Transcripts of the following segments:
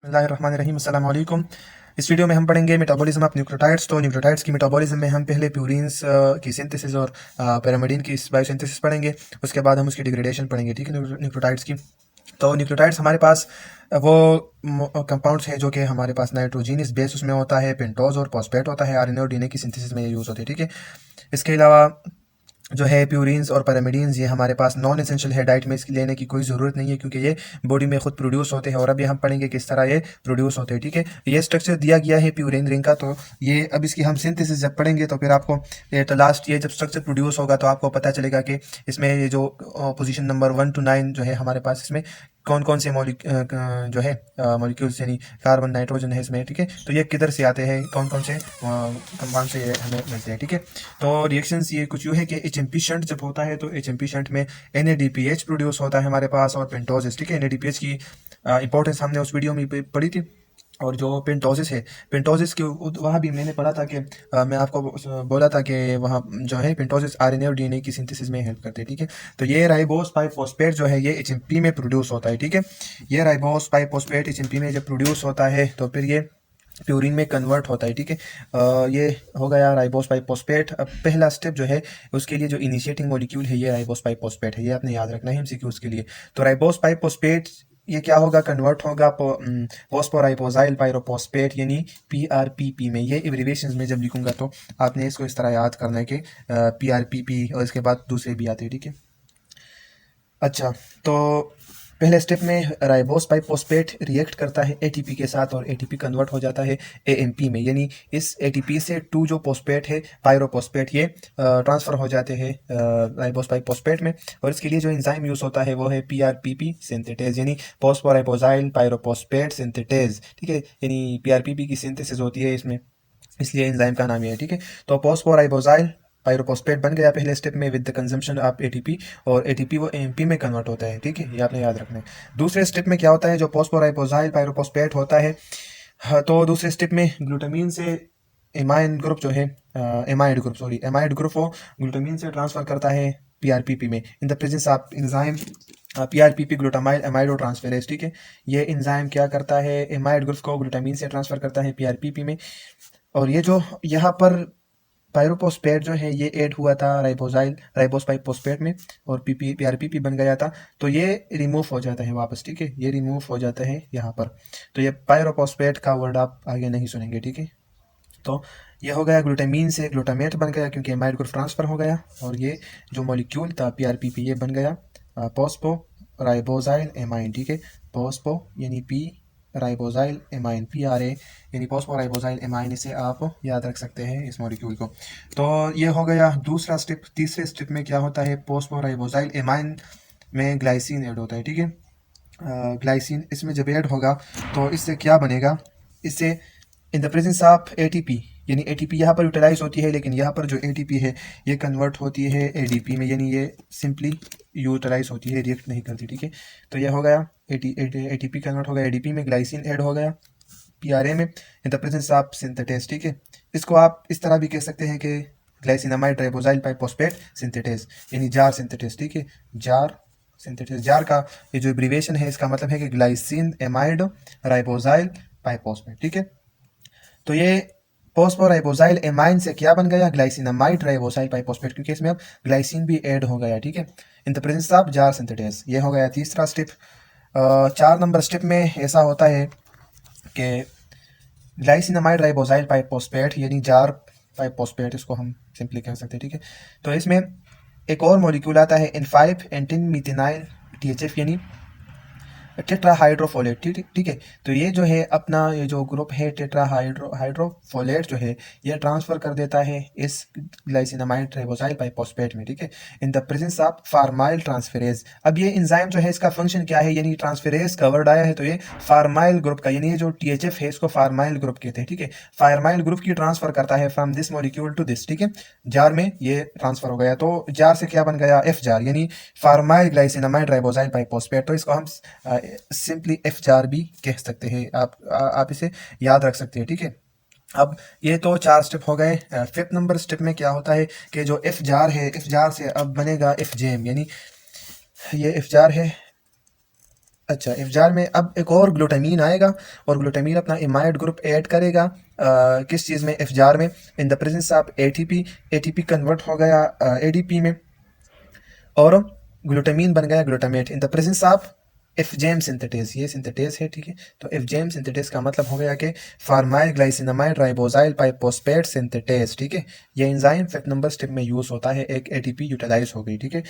बिस्मिल्लाहिर्रहमानिर्रहीम, अस्सलाम वालेकुम। इस वीडियो में हम पढ़ेंगे मेटाबॉलिज्म ऑफ न्यूक्लियोटाइड्स। तो न्यूक्लियोटाइड्स की मेटाबॉलिज्म में हम पहले प्यूरिन्स की सिंथेसिस और पैरामिडिन की बायोसिंथेसिस पढ़ेंगे। उसके बाद हम उसकी डिग्रेडेशन पढ़ेंगे, ठीक है, न्यूक्लियोटाइड्स की। तो न्यूक्लियोटाइड्स हमारे पास वो कंपाउंड्स हैं जो कि हमारे पास नाइट्रोजीनियस बेस उसमें होता है, पेंटोज और फॉस्फेट होता है, आरएनए और डीएनए की सिंथेसिस में ये यूज़ होते हैं, ठीक है। इसके अलावा जो है प्यूरिन्स और पैरामिडीन्स ये हमारे पास नॉन एसेंशियल है, डाइट में इसकी लेने की कोई ज़रूरत नहीं है क्योंकि ये बॉडी में खुद प्रोड्यूस होते हैं। और अभी हम पढ़ेंगे किस तरह ये प्रोड्यूस होते हैं, ठीक है। ये स्ट्रक्चर दिया गया है प्यूरिन रिंग का, तो ये अब इसकी हम सिंथेसिस जब पढ़ेंगे तो फिर आपको तो लास्ट ये जब स्ट्रक्चर प्रोड्यूस होगा तो आपको पता चलेगा कि इसमें ये जो पोजीशन नंबर 1 to 9 जो है हमारे पास इसमें कौन कौन से जो है मॉलिक्यूल्स यानी कार्बन नाइट्रोजन है इसमें, ठीक है। तो ये किधर से आते हैं, कौन कौन से कंपाउंड से ये हमें मिलते हैं, ठीक है। तो रिएक्शंस ये कुछ यूँ है कि एच एम पी शंट जब होता है तो एच एम पी शंट में N A D P H produce होता है हमारे पास, और पेंटोसिस, ठीक है। N A D P H की इंपॉर्टेंस हमने उस वीडियो में पढ़ी थी। और जो पेंटोसिस है, पेंटोसिस के वहाँ भी मैंने पढ़ा था कि मैं आपको बोला था कि वहाँ जो है पेंटोसिस आरएनए और डीएनए की सिंथेसिस में हेल्प करते हैं, ठीक है। तो ये राइबोस पाइफॉस्फेट जो है ये एचएमपी में प्रोड्यूस होता है, ठीक है। ये राइबोस पाइफॉस्फेट एचएमपी में जब प्रोड्यूस होता है तो फिर ये प्यूरिन में कन्वर्ट होता है, ठीक है। ये हो गया राइबोस पाइफॉस्फेट। अब पहला स्टेप जो है उसके लिए जो इनिशिएटिंग मॉलिक्यूल है ये राइबोस पाइफॉस्फेट है, ये आपने याद रखना है एमसीक्यूज के लिए। तो राइबोस पाइफॉस्फेट ये क्या होगा, कन्वर्ट होगा फॉस्फोराइबोजाइल पायरोफॉस्फेट यानी पीआरपीपी में। ये एब्रिविएशंस में जब लिखूंगा तो आपने इसको इस तरह याद करना है कि पीआरपीपी और इसके बाद दूसरे भी आते हैं, ठीक है। अच्छा, तो पहले स्टेप में राइबोस पाइफॉस्फेट रिएक्ट करता है एटीपी के साथ और एटीपी कन्वर्ट हो जाता है एएमपी में, यानी इस एटीपी से टू जो फॉस्फेट है पायरोफॉस्फेट ये ट्रांसफ़र हो जाते हैं राइबोस पाइफॉस्फेट में। और इसके लिए जो एंजाइम यूज़ होता है वो है पीआरपीपी सिंथेटेज यानी फॉस्फोराइबोजाइल पायरोफॉस्फेट सिंथेटेज, ठीक है। यानी पीआरपीपी की सिंथेसिस होती है इसमें, इसलिए एंजाइम का नाम ये है, ठीक है। तो फॉस्फोराइबोजाइल पायरोफॉस्फेट बन गया पहले स्टेप में with the consumption of ATP, और एटीपी वो एमपी में कन्वर्ट होता है, ठीक है, ये आपने याद रखना है। दूसरे स्टेप में क्या होता है, जो फॉस्फोराइबोजाइल पायरोफॉस्फेट होता है, हाँ, तो दूसरे स्टेप में ग्लूटामीन से एमाइन ग्रुप जो है एमाइड ग्रुप वो ग्लूटामीन से ट्रांसफर करता है पीआरपीपी में in the presence of enzyme PRPP glutamyl amido transferase, ठीक है। ये एंजाइम क्या करता है, एमाइड ग्रुप को ग्लूटामीन से ट्रांसफर करता है पीआरपीपी में। और ये जो यहाँ पर पायरोफॉस्फेट जो है ये ऐड हुआ था राइबोस पाइफॉस्फेट में और पीआरपीपी बन गया था, तो ये रिमूव हो जाता है वापस, ठीक है। ये रिमूव हो जाता है यहाँ पर, तो ये पायरोफॉस्फेट का वर्ड आप आगे नहीं सुनेंगे, ठीक है। तो ये हो गया ग्लूटामीन से ग्लूटामेट बन गया क्योंकि एमाइड ग्रुप ट्रांसफर हो गया, और ये जो मॉलिक्यूल था पीआरपीपी ये बन गया पॉस्पो राइबोजाइल एमाइन, ठीक है। पॉस्पो यानी पी राइबोजाइल एमाइन पीआरए यानी फॉस्फोराइबोजाइल एमाइन, इसे आप याद रख सकते हैं इस मॉलिक्यूल को। तो ये हो गया दूसरा स्टेप। तीसरे स्टेप में क्या होता है, फॉस्फोराइबोजाइल एमाइन में ग्लाइसिन ऐड होता है, ठीक है। ग्लाइसिन इसमें जब ऐड होगा तो इससे क्या बनेगा, इससे इन द प्रेजेंस ऑफ एटीपी यानी एटीपी यहाँ पर यूटिलाइज होती है, लेकिन यहाँ पर जो एटीपी है ये कन्वर्ट होती है एडीपी में, यानी ये सिंपली यूटिलाइज होती है, रिएक्ट नहीं करती, ठीक है। तो यह हो गया एटीपी कन्वर्ट हो गया एडीपी में, ग्लाइसिन ऐड हो गया पीआरए में in the presence of synthetase, ठीक है। इसको आप इस तरह भी कह सकते हैं कि ग्लाइसिनामाइड राइबोजाइल पाइफॉस्फेट सिंथेटेज यानी जार सिंथेटेज, ठीक है। जार सिंथेटेज, जार का ये जो एब्रिविएशन है इसका मतलब है कि ग्लाइसिन एमाइड राइबोजाइल पाइफॉस्फेट, ठीक है। तो ये फॉस्फोराइबोजाइल एमाइन से क्या बन गया, ग्लाइसिनामाइड राइबोजाइल पाइफॉस्फेट, क्योंकि इसमें अब ग्लाइसिन भी ऐड हो गया, ठीक है, in the presence of jar synthetase. ये हो गया तीसरा स्टेप। 4 नंबर स्टेप में ऐसा होता है कि ग्लाइसिनामाइड राइबोजाइल पाइफॉस्फेट यानी जार पाइफॉस्फेट इसको हम सिंपली कह सकते हैं, ठीक है। तो इसमें एक और मॉलिक्यूल आता है N5 एंटीन मिथेनाइल THF यानी टेट्राहाइड्रोफोलेट, ठीक है। तो ये जो है अपना ये जो ग्रुप है हाइड्रोफोलेट जो है ये ट्रांसफर कर देता है इस ग्लाइसिनामाइड राइबोजाइल पाइफॉस्फेट में, ठीक है, in the presence of formyl transferase. अब ये एंजाइम जो है इसका फंक्शन क्या है, यानी ट्रांसफेरेज का वर्ड आया है तो ये फार्माइल ग्रुप का यानी ये जो THF है इसको फार्माइल ग्रुप कहते हैं, ठीक है। फार्माइल ग्रुप की ट्रांसफर करता है from this molecule to this, ठीक है। जार में ये ट्रांसफर हो गया, तो जार से क्या बन गया, एफ जार यानी फार्माइल ग्लाइसिनामाइड राइबोजाइल पाइफॉस्फेट। तो इसको हम सिंपली एफ जार भी कह सकते हैं, आप इसे याद रख सकते हैं, ठीक है। अब ये तो 4 स्टेप हो गए। 5th नंबर स्टेप में क्या होता है कि जो एफ जार है, एफ जार से अब बनेगा एफ जेम, यानी ये एफ जार है अच्छा, इफ्जार में अब एक और ग्लूटामीन आएगा और ग्लूटामीन अपना इमाइड ग्रुप ऐड करेगा किस चीज़ में, इफ्जार में। In the presence of ATP, ATP convert हो गया एडीपी में और ग्लूटामीन बन गया glutamate in the presence of एफजेम सिंथेटेज। ये सिंथेटेज है, ठीक है। तो एफजेम सिंथेटेज का मतलब हो गया कि फार्माइल ग्लाइसिनामाइड राइबोजाइल पाइपोस्पेट सिंथेटेज, ठीक है। ये एंजाइम 5th नंबर स्टेप में यूज़ होता है, एक एटीपी यूटिलाइज हो गई, ठीक है।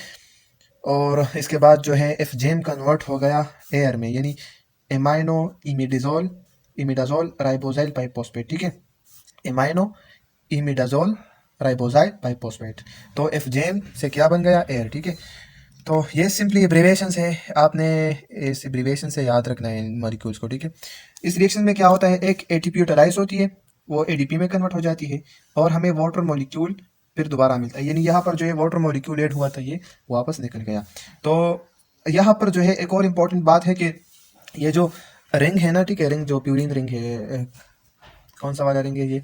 और इसके बाद जो है एफजेम कन्वर्ट हो गया एयर में, यानी amino imidazole, imidazole ribosyl pyrophosphate, ठीक है। Amino imidazole ribosyl pyrophosphate. तो एफजेम से क्या बन गया, एयर, ठीक है। तो ये सिंपली एब्रीवेशन है, आपने इस एब्रीवेशन से याद रखना है इन मॉलिक्यूल्स को, ठीक है। इस रिएक्शन में क्या होता है, एक एटीपी यूटिलाइज होती है, वो एडीपी में कन्वर्ट हो जाती है और हमें वाटर मॉलिक्यूल फिर दोबारा मिलता है, यानी यहाँ पर जो है वाटर मॉलिक्यूल ऐड हुआ था ये वापस निकल गया। तो यहाँ पर जो है एक और इम्पॉर्टेंट बात है कि ये जो रिंग है ना, ठीक है, रिंग जो प्यूरिन रिंग है, कौन सा वाला रिंग है ये,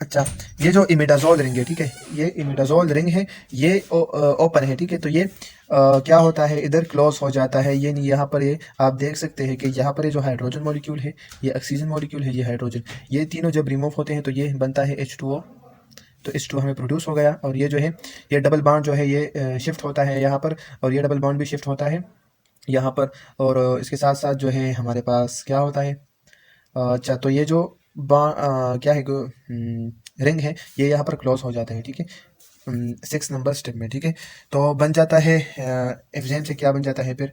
अच्छा, ये जो इमिडाजोल रिंग है, ठीक है, ये इमिडाजोल रिंग है, ये ओपन है, ठीक है। तो ये क्या होता है, इधर क्लोज हो जाता है, ये नहीं, यहाँ पर ये आप देख सकते हैं कि यहाँ पर ये जो हाइड्रोजन मॉलिक्यूल है, ये ऑक्सीजन मॉलिक्यूल है, ये हाइड्रोजन, ये तीनों जब रिमूव होते हैं तो ये बनता है H2O। तो H2O हमें प्रोड्यूस हो गया और ये जो है ये डबल बॉन्ड जो है ये शिफ्ट होता है यहाँ पर और ये डबल बॉन्ड भी शिफ्ट होता है यहाँ पर। और इसके साथ साथ जो है हमारे पास क्या होता है, अच्छा, तो ये जो क्या है रिंग है ये यहाँ पर क्लोज हो जाता है, ठीक है, 6 नंबर स्टेप में, ठीक है। तो बन जाता है एफजेम से क्या बन जाता है फिर,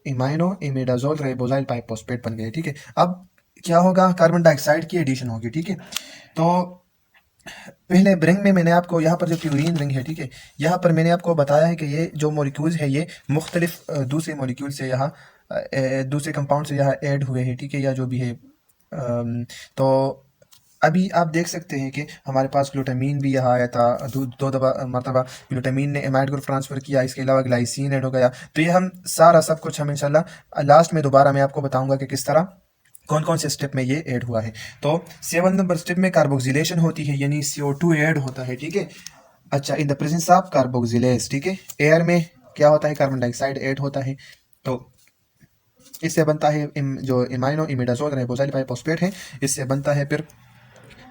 इमाइनो इमिडाजोल राइबोजाइल पाइपोस्पेट बन गए, ठीक है। अब क्या होगा, कार्बन डाइऑक्साइड की एडिशन होगी, ठीक है। तो पहले रिंग में मैंने आपको यहाँ पर जो प्यूरिन रिंग है, ठीक है, यहाँ पर मैंने आपको बताया है कि ये जो मॉलिक्यूल्स है ये मुख्तलिफ दूसरे मॉलिक्यूल से यहाँ दूसरे कंपाउंड से यहाँ ऐड हुए हैं, ठीक है, या जो भी है। तो अभी आप देख सकते हैं कि हमारे पास ग्लूटामीन भी यहाँ आया था, दो दफा मरतबा ग्लूटामीन ने एमाइड ग्रुप ट्रांसफ़र किया, इसके अलावा ग्लाइसिन ऐड हो गया। तो ये हम सारा सब कुछ हम इंशाल्लाह लास्ट में दोबारा मैं आपको बताऊंगा कि किस तरह कौन कौन से स्टेप में ये ऐड हुआ है। तो 7 नंबर स्टेप में कार्बोक्सिलेशन होती है, यानी CO2 ऐड होता है, ठीक है। अच्छा, इन द प्रेजेंस ऑफ कार्बोक्सिलेज, ठीक है, एयर में क्या होता है, कार्बन डाइऑक्साइड ऐड होता है। तो इससे बनता है जो इमाइनो इमिडाजोल राइबोजाइल पाइपोस्पेट है, इससे बनता है फिर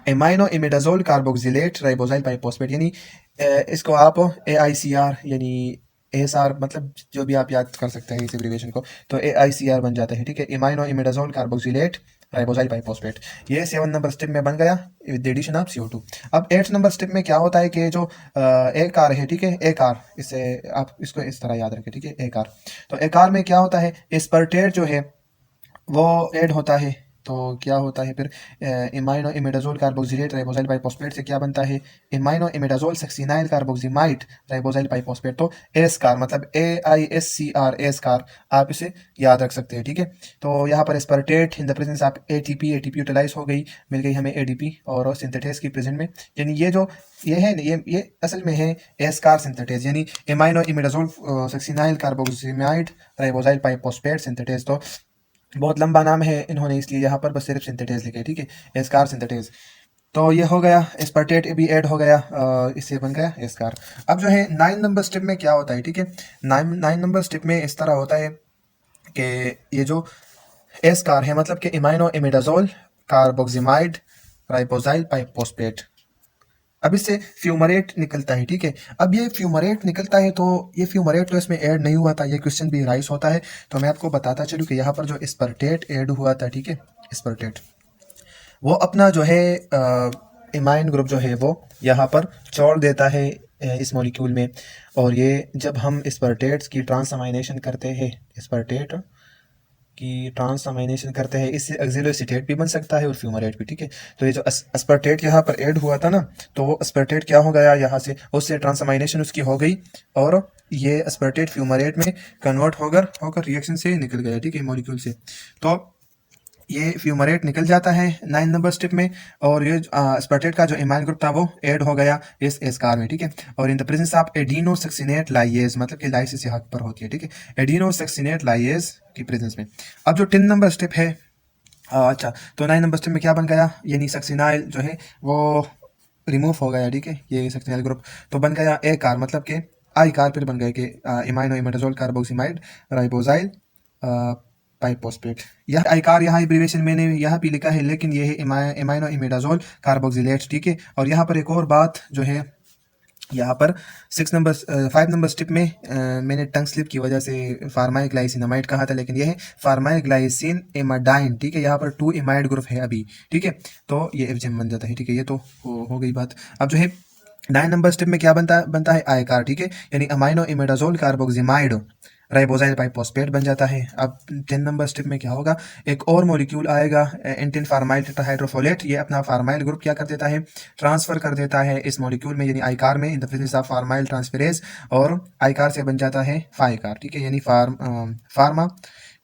एमाइनो इमिडाजोल कार्बोक्सिलेट राइबोजाइल पाइपोस्पेट, यानी इसको आप AICR यानी ASR, मतलब जो भी आप याद कर सकते हैं इस एब्रिविएशन को, तो AICR बन जाता है, ठीक है, इमाइनो इमिडाजोल कार्बोक्सिलेट राइबोजाइल पाइपोस्पेट। ये 7 नंबर स्टेप में बन गया विद एडिशन ऑफ CO2। अब 8 नंबर स्टेप में क्या होता है कि जो एक कार है, ठीक है, एक कार, इससे आप इसको इस तरह याद रखें, ठीक है, एक कार। तो एक कार में क्या होता है, एस्पर्टेट जो है वो ऐड होता है। तो क्या होता है फिर, इमाइनो इमिडाजोल कार्बोक्सिलेट राइबोजाइल पाइपोस्पेट से क्या बनता है, इमाइनो इमिडाजोल सक्सिनाइल कार्बोक्सिमाइड राइबोजाइल पाइपोस्पेट। तो एस कार मतलब AISCR, एस कार, आप इसे याद रख सकते हैं, ठीक है। तो यहाँ पर aspartate in the presence of ATP utilize हो गई, मिल गई हमें एडीपी और सिंथेटेज की प्रेजेंट में, यानी ये जो ये है ये असल में है एस कार सिंथेटेज, यानी इमाइनो इमिडाजोल सक्सिनाइल कार्बोक्सिमाइड राइबोजाइल पाइपोस्पेट सिंथेटेज। तो बहुत लंबा नाम है इन्होंने, इसलिए यहाँ पर बस सिर्फ सिंथेटेज लिखे, ठीक है, एस्कार सिंथेटेज। तो ये हो गया, एस्पर्टेट भी ऐड हो गया, इससे बन गया एस्कार। अब जो है 9 नंबर स्टेप में क्या होता है, ठीक है, 9 नंबर स्टेप में इस तरह होता है कि ये जो एस्कार है मतलब कि इमाइनो इमिडाजोल कार्बोक्सिमाइड राइबोजाइल पाइपोस्पेट, अब इससे फ्यूमरेट निकलता है, ठीक है। अब ये फ्यूमरेट निकलता है तो ये फ्यूमरेट तो इसमें ऐड नहीं हुआ था, ये क्वेश्चन भी राइज होता है। तो मैं आपको बताता चलूँ कि यहाँ पर जो एस्पर्टेट ऐड हुआ था, ठीक है, एस्पर्टेट वो अपना जो है इमाइन ग्रुप जो है वो यहाँ पर छोड़ देता है इस मॉलिक्यूल में। और ये जब हम एस्पर्टेट्स की ट्रांसअमाइनेशन करते हैं, एस्पर्टेट की ट्रांसअमाइनेशन करते हैं, इससे ऑक्सिलोएसीटेट भी बन सकता है और फ्यूमरेट भी, ठीक है। तो ये जो एस्पर्टेट यहाँ पर ऐड हुआ था ना, तो वो एस्पर्टेट क्या हो गया यहाँ से, उससे ट्रांसअमाइनेशन उसकी हो गई और ये एस्पर्टेट फ्यूमरेट में कन्वर्ट होकर रिएक्शन से निकल गया, ठीक है, मॉलिक्यूल से। तो ये फ्यूमरेट निकल जाता है 9 नंबर स्टेप में और ये एस्पर्टेट का जो इमाइल ग्रुप था वो ऐड हो गया इस एस्कार में, ठीक है। और in the presence of adenosuccinate lyase, मतलब कि लाइसिस यहाँ पर होती है, ठीक है, एडिनोसक्सिनेट लाइएज की प्रेजेंस में। अब जो 10 नंबर स्टेप है, अच्छा, तो 9 नंबर स्टेप में क्या बन गया, यानी सक्सिनाइल जो है वो रिमूव हो गया, ठीक है, ये सक्सिनाइल ग्रुप तो बन गया ए कार, मतलब कि आई कार फिर बन गए कि इमाइनो इमेडाजोल कार्बोक्सिमाइड राइबोजाइल पाइपोस्पेट। यह आई कार यहाँ एब्रीवेशन मैंने यहाँ पे लिखा है, लेकिन ये है इमाइनो इमेडाजोल कार्बोक्सिलेट, ठीक है। और यहाँ पर एक और बात जो है, यहाँ पर 5 नंबर स्टेप में मैंने टंग स्लिप की वजह से फार्माइग्लाइसिनामाइड कहा था, लेकिन यह है फार्माइग्लाइसिन एमाडाइन, ठीक है। यहाँ पर 2 इमाइड ग्रुप है अभी, ठीक है। तो ये एफजेम बन जाता है, ठीक है। ये तो हो गई बात। अब जो है 9 नंबर स्टेप में क्या बनता है आई कार, ठीक है, यानी अमाइनो इमेडाजोल कार्बोक्सिमाइड राइबोजाइल पाइपोस्पेट बन जाता है। अब 10 नंबर स्टेप में क्या होगा, एक और मॉलिक्यूल आएगा एंटिन फार्माइल टेट्राहाइड्रोफोलेट। ये अपना फार्माइल ग्रुप क्या कर देता है, ट्रांसफर कर देता है इस मॉलिक्यूल में, यानी आई कार में, in the presence of formyl transferase, और आई कार से बन जाता है फाई कार, ठीक है, यानी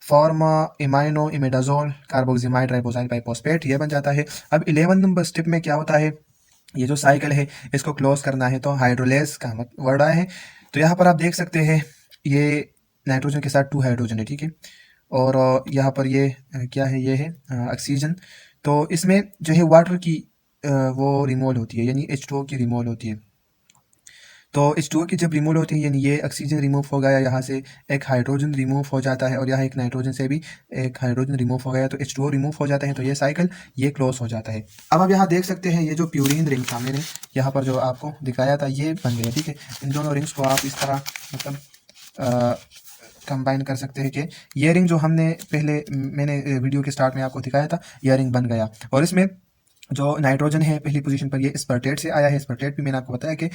फार्मा इमाइनो इमेडाजोल कार्बोक्सिमाइड राइबोजाइल पाइपोस्पेट, ये बन जाता है। अब 11 नंबर स्टेप में क्या होता है, ये जो साइकिल है इसको क्लोज करना है, तो हाइड्रोलेज का वर्ड आया है। तो यहाँ पर आप देख सकते हैं ये नाइट्रोजन के साथ 2 हाइड्रोजन है, ठीक है। और यहाँ पर ये क्या है, ये है ऑक्सीजन। तो इसमें जो है वाटर की वो रिमूवल होती है, यानी H2O की रिमूवल होती है। तो H2O की जब रिमूवल होती है, यानी ये ऑक्सीजन रिमूव हो गया, यहाँ से एक हाइड्रोजन रिमूव हो जाता है, और यहाँ एक नाइट्रोजन से भी एक हाइड्रोजन रिमूव हो गया, तो H2O रिमूव हो जाता है, तो ये साइकिल ये क्लोज हो जाता है। अब आप यहाँ देख सकते हैं ये जो प्यूरिन रिंग था मैंने यहाँ पर जो आपको दिखाया था, ये बन गया, ठीक है। इन दोनों रिंग्स को आप इस तरह मतलब कंबाइन कर सकते हैं कि ये रिंग जो हमने पहले मैंने वीडियो के स्टार्ट में आपको दिखाया था, ये रिंग बन गया। और इसमें जो नाइट्रोजन है पहली पोजीशन पर, ये स्पर्टेट से आया है। स्पर्टेट भी मैंने आपको बताया कि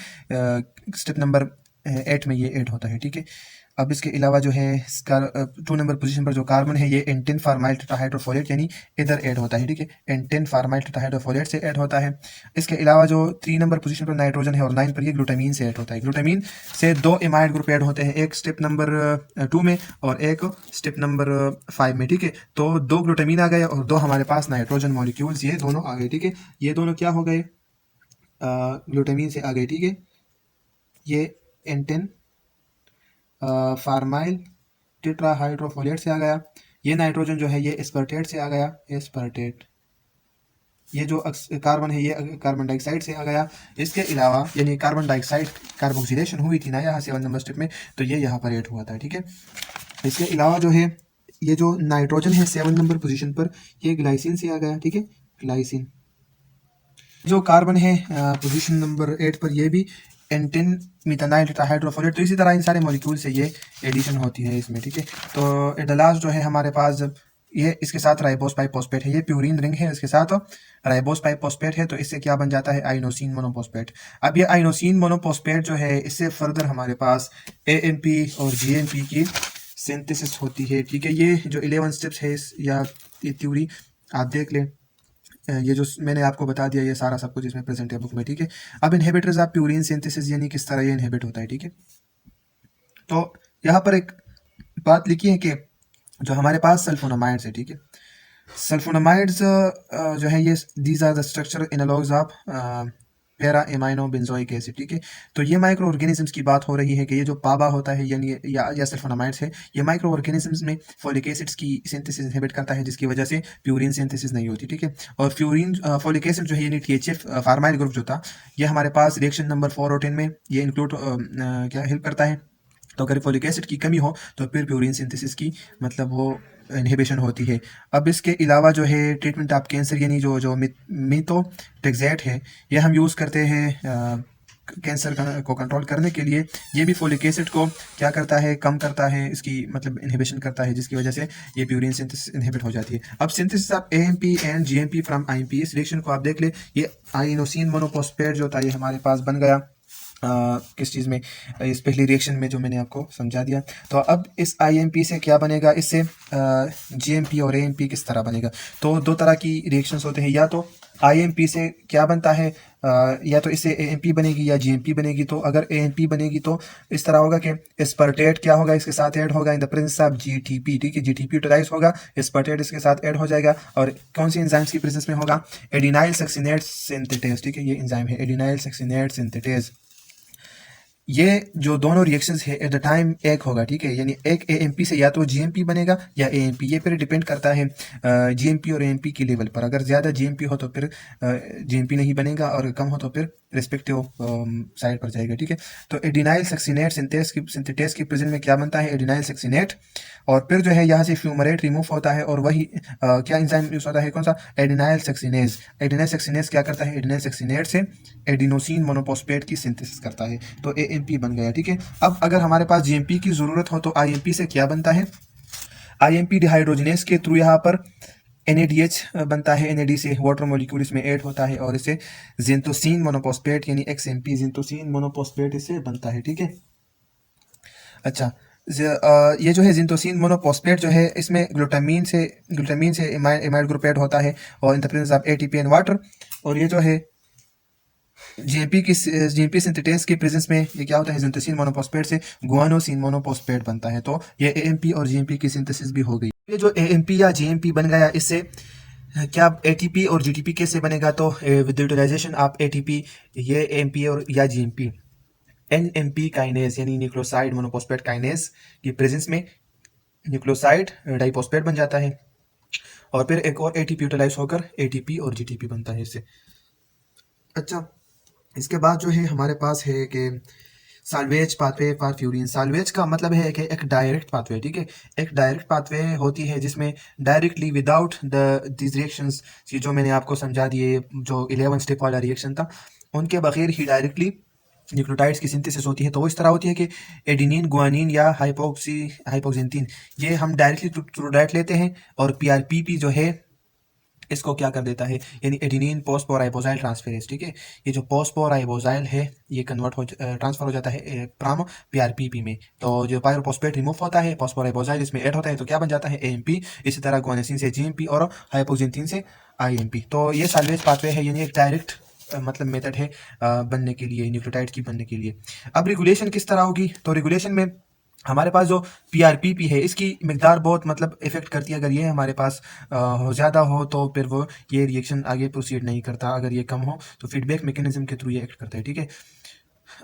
स्टेप नंबर 8 में ये ऐड होता है, ठीक है। अब इसके अलावा जो है 2 नंबर पोजीशन पर जो कार्बन है, ये एंटिन फार्माइल टेट्राहाइड्रोफोलेट, यानी इधर ऐड होता है, ठीक है, एंटिन फार्माइल टेट्राहाइड्रोफोलेट से ऐड होता है। इसके अलावा जो 3 नंबर पोजीशन पर नाइट्रोजन है और 9 पर ये ग्लूटामीन से ऐड होता है। ग्लूटामीन से 2 इमाइड ग्रुप ऐड होते हैं, एक स्टेप नंबर 2 में और एक स्टेप नंबर 5 में, ठीक है। तो 2 ग्लूटामीन आ गए और 2 हमारे पास नाइट्रोजन मॉलिक्यूल्स, ये दोनों आ गए, ठीक है। ये दोनों क्या हो गए, ग्लूटामीन से आ गए, ठीक है। ये एंटिन फार्माइल टेट्राहाइड्रोफोलेट से आ गया। ये नाइट्रोजन जो है ये एस्पर्टेट से आ गया, एस्पर्टेट। ये जो कार्बन है ये कार्बन डाइऑक्साइड से आ गया। इसके अलावा यानी कार्बन डाइऑक्साइड कार्बोक्सिलेशन हुई थी ना यहाँ 7 नंबर स्टेप में, तो ये यहाँ पर ऐड हुआ था, ठीक है। इसके अलावा जो है ये जो नाइट्रोजन है 7 नंबर पोजीशन पर, ये ग्लाइसिन से आ गया, ठीक है, ग्लाइसिन। जो कार्बन है पोजीशन नंबर 8 पर, ये भी एंटिन मिथाइल टेट्राहाइड्रोफोलेट। तो इसी तरह इन सारे मॉलिक्यूल से ये एडिशन होती है इसमें, ठीक है। तो एट द लास्ट जो है हमारे पास जब ये इसके साथ राइबोस पाइपोस्पेट है, ये प्यूरिन रिंग है, इसके साथ राइबोस पाइपोस्पेट है, तो इससे क्या बन जाता है, आइनोसिन मोनोपोस्पेट। अब ये आइनोसिन मोनोपोस्पेट जो है, इससे फर्दर हमारे पास AMP और GMP की सिंथेसिस होती है, ठीक है। ये जो 11 स्टेप्स है या ये थ्योरी आप देख लें, ये जो मैंने आपको बता दिया, ये सारा सब कुछ इसमें प्रेजेंट है बुक में, ठीक है। अब इनहिबिटर्स ऑफ प्यूरिन सिंथेसिस, यानी किस तरह ये इनहिबिट होता है, ठीक है। तो यहाँ पर एक बात लिखी है कि जो हमारे पास सल्फोनामाइड्स है, ठीक है, सल्फोनामाइड्स जो है ये these are the structure analogues of para amino benzoic acid, ठीक है। तो ये माइक्रो ऑर्गेनिजम्स की बात हो रही है कि ये जो पाबा होता है यानी या सल्फोनामाइड्स है, ये माइक्रो ऑर्गेनिजम्स में फोलिक एसिड्स की सिंथेसिस इनहिबिट करता है, जिसकी वजह से प्यूरिन सिंथेसिस नहीं होती, ठीक है। और प्यूरिन फोलिक एसिड जो है यानी THF फार्माइल ग्रुप जो था, ये हमारे पास रिएक्शन नंबर 4 और 10 में ये इंक्लूड क्या हेल्प करता है। तो अगर फोलिक एसिड की कमी हो तो फिर प्यूरिन सिंथेसिस की मतलब वो इनहिबिशन होती है। अब इसके अलावा जो है ट्रीटमेंट ऑफ कैंसर, यानी जो मीथोट्रेक्सेट है, ये हम यूज़ करते हैं कैंसर को कंट्रोल करने के लिए। ये भी फोलिक एसिड को क्या करता है, कम करता है, इसकी मतलब इनहिबिशन करता है, जिसकी वजह से ये प्यूरिन सिंथेसिस इनहिबिट हो जाती है। अब synthesis of AMP and GMP from IMP, इस रिएक्शन को आप देख ले, ये आइनोसिन मोनोपोस्पेट जो था ये हमारे पास बन गया किस चीज़ में, इस पहली रिएक्शन में जो मैंने आपको समझा दिया। तो अब इस IMP से क्या बनेगा, इससे GMP और AMP किस तरह बनेगा। तो 2 तरह की रिएक्शंस होते हैं, या तो IMP से क्या बनता है, या तो इससे AMP बनेगी या GMP बनेगी। तो अगर AMP बनेगी तो इस तरह होगा कि एस्पर्टेट क्या होगा, इसके साथ ऐड होगा इन द प्रेजेंस ऑफ GTP, ठीक है, GTP यूटिलाइज होगा, एस्पर्टेट इसके साथ ऐड हो जाएगा। और कौन सी एंजाइम्स की प्रेजेंस में होगा, एडिनाइल सक्सिनेट सिंथेटेज, ठीक है, ये एंजाइम है एडिनाइल सक्सिनेट सिंथेटेज। ये जो दोनों रिएक्शंस है एट द टाइम एक होगा, ठीक है, यानी एक एएमपी से या तो जीएमपी बनेगा या एएमपी, ये फिर डिपेंड करता है जीएमपी और एएमपी की लेवल पर। अगर ज़्यादा जीएमपी हो तो फिर जीएमपी नहीं बनेगा और कम हो तो फिर रिस्पेक्टिव साइड पर जाएगा, ठीक है। तो एडिनाइल सक्सिनेट सिंथेटेस की प्रेजेंट में क्या बनता है, एडिनाइल सक्सिनेट, और फिर जो है यहाँ से फ्यूमरेट रिमूव होता है और वही क्या एंजाइम यूज होता है, कौन सा, एडिनाइल सक्सिनेज। एडिनाइल सक्सिनेज क्या करता है, एडिनाइल सक्सिनेट से एडिनोसिन मोनोफॉस्फेट की सिंथेसिस करता है, तो एएमपी बन गया, ठीक है। अब अगर हमारे पास जीएमपी की जरूरत हो तो आईएमपी से क्या बनता है, आईएमपी डिहाइड्रोजनेस के थ्रू यहाँ पर NADH बनता है, NAD से वाटर मॉलिक्यूल इसमें ऐड होता है और इसे जिंतोसिन मोनोफॉस्फेट यानी XMP जिंतोसिन मोनोफॉस्फेट इससे बनता है, ठीक है। अच्छा, ये जो है जिंतोसिन मोनोफॉस्फेट जो है इसमें ग्लूटामीन से इमाइड ग्रुप ऐड होता है और in the presence of ATP and water. और ये जो है जीएमपी सिंथेटेस के प्रेजेंस में ये क्या होता है, जिंतोसिन मोनोफॉस्फेट से गुआनोसिन मोनोफॉस्फेट बनता है। तो ये एएमपी और जीएमपी की सिंथेसिस भी हो गई। ये जो एएमपी या जीएमपी बन गया, इससे क्या एटीपी और जीटीपी कैसे बनेगा, तो विद यूटिलाइजेशन ऑफ एटीपी ये एएमपी और या जीएमपी एनएमपी काइनेज यानी न्यूक्लियोसाइड मोनोफॉस्फेट काइनेज की प्रेजेंस में न्यूक्लियोसाइड डाइफॉस्फेट बन जाता है और फिर एक और एटीपी यूटिलाइज होकर एटीपी और जीटीपी बनता है इससे। अच्छा, इसके बाद जो है हमारे पास है कि salvage pathway for purine. Salvage का मतलब है कि एक डायरेक्ट पाथवे, ठीक है, एक डायरेक्ट पाथवे होती है जिसमें डायरेक्टली विदाउट दिस रिएक्शंस, जो मैंने आपको समझा दिए, जो 11 स्टेप वाला रिएक्शन था, उनके बगैर ही डायरेक्टली न्यूक्लियोटाइड्स की सिंथेसिस होती है। तो वो इस तरह होती है कि एडिनिन, गुआनिन या हाइपोक्सिंटीन ये हम डायरेक्टली थ्रू डाइट लेते हैं और PRPP जो है इसको क्या कर देता है, यानी एडिनिन पोस्पोराइबोजाइल ट्रांसफेरेज, ठीक है, ये जो पोस्पोराइबोजाइल है ये ट्रांसफर हो जाता है फ्रॉम PRPP में। तो जो पायरोफॉस्फेट रिमूव होता है, पोस्पोराइबोजाइल इसमें ऐड होता है, तो क्या बन जाता है, AMP। इसी तरह गुआनिसिन से GMP और हाइपोक्सिंटीन से IMP। तो ये साल्वेज पाथवे है, यानी एक डायरेक्ट मतलब मेथड है बनने के लिए, न्यूक्लियोटाइड की बनने के लिए। अब रेगुलेशन किस तरह होगी, तो रेगुलेशन में हमारे पास जो PRPP है इसकी मिकदार बहुत मतलब इफेक्ट करती है। अगर ये हमारे पास ज़्यादा हो तो फिर वो ये रिएक्शन आगे प्रोसीड नहीं करता, अगर ये कम हो तो फीडबैक मैकेनिज्म के थ्रू ये एक्ट करता है, ठीक है।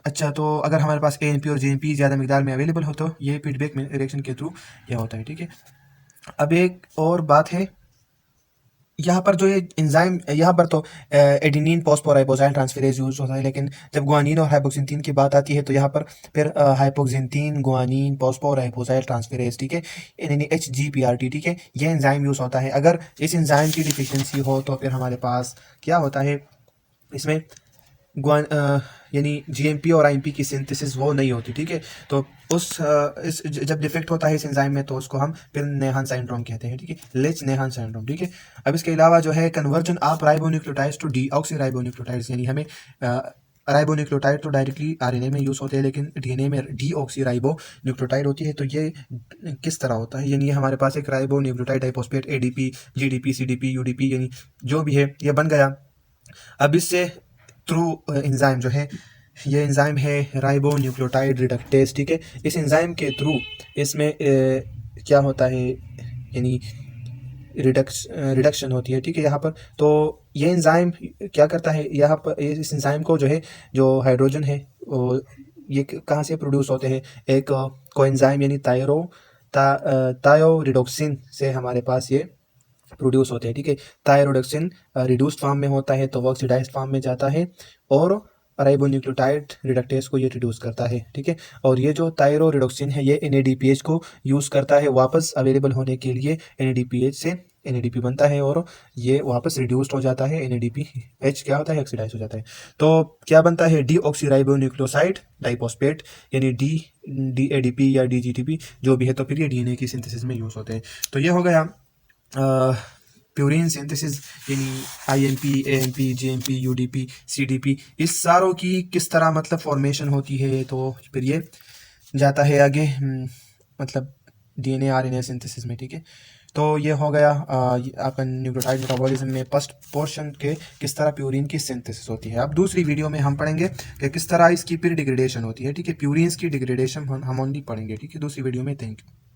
अच्छा, तो अगर हमारे पास ANP और JNP ज़्यादा मिकदार में अवेलेबल हो तो ये फीडबैक रिएक्शन के थ्रू ये होता है, ठीक है। अब एक और बात है, यहाँ पर जो ये एंजाइम, यहाँ पर तो एडिनिन पोस्पोराइबोजाइल ट्रांसफेरेज यूज होता है, लेकिन जब गुआनिन और हाइपोक्सिंटीन की बात आती है तो यहाँ पर फिर हाइपोक्सिंटीन गुआनिन पोस्पोराइबोजाइल ट्रांसफेरेज, ठीक है, यानी HGPRT, ठीक है, ये एंजाइम यूज होता है। अगर इस एंजाइम की डिफिशियंसी हो तो फिर हमारे पास क्या होता है, इसमें यानी GMP और IMP की सिंथेसिस वो नहीं होती, ठीक है। तो इस जब डिफेक्ट होता है इस एंजाइम में तो उसको हम फिर नेहान सिंड्रोम कहते हैं, ठीक है, लेच नेहान सिंड्रोम, ठीक है। अब इसके अलावा जो है conversion of ribonucleotides to deoxyribonucleotides, यानी हमें राइबोन्यूक्लियोटाइड तो डायरेक्टली RNA में यूज़ होते हैं, लेकिन DNA में डीऑक्सीराइबोन्यूक्लियोटाइड होती है। तो ये किस तरह होता है, यानी हमारे पास एक ribonucleotide diphosphate ADP GDP CDP UDP यानी जो भी है ये बन गया। अब इससे थ्रू एंजाइम जो है, ये एंजाइम है राइबोन्यूक्लियोटाइड रिडक्टेज, ठीक है, इस एंजाइम के थ्रू इसमें क्या होता है, यानी रिडक्शन होती है, ठीक है, यहाँ पर। तो ये एंजाइम क्या करता है, यहाँ पर इस एंजाइम को जो है, जो हाइड्रोजन है वो ये कहाँ से प्रोड्यूस होते हैं, एक कोएंजाइम यानी थायोरिडोक्सिन से हमारे पास ये प्रोड्यूस होते हैं, ठीक है। थायरोडक्सिन रिड्यूस्ड फॉर्म में होता है तो वो ऑक्सीडाइज्ड फॉर्म में जाता है और राइबोन्यूक्लियोटाइड रिडक्टेज को ये रिड्यूस करता है, ठीक है। और ये जो थायरोरिडोक्सिन है ये NADPH को यूज़ करता है वापस अवेलेबल होने के लिए, NADPH से NADP बनता है और ये वापस रिड्यूस्ड हो जाता है, NADPH क्या होता है, ऑक्सीडाइज हो जाता है। तो क्या बनता है, डीऑक्सीराइबोन्यूक्लियोसाइड डाइफॉस्फेट यानी DADP या DGTP जो भी है, तो फिर ये DNA की सिंथेसिस में यूज़ होते हैं। तो ये हो गया प्यूरिन सिंथेसिस, यानी IMP AMP JMP UDP CDP इस सारों की किस तरह मतलब फॉर्मेशन होती है। तो फिर ये जाता है आगे मतलब DNA RNA सिंथेसिस में, ठीक है। तो ये हो गया आपका न्यूक्लियोटाइड मेटाबॉलिज्म में फर्स्ट पोर्शन के किस तरह प्यूरिन की सिंथेसिस होती है। अब दूसरी वीडियो में हम पढ़ेंगे कि किस तरह इसकी फिर डिग्रेडेशन होती है, ठीक है, प्यूरिन्स की डिग्रेडेशन हम ओनली पढ़ेंगे, ठीक है, दूसरी वीडियो में। Thank you.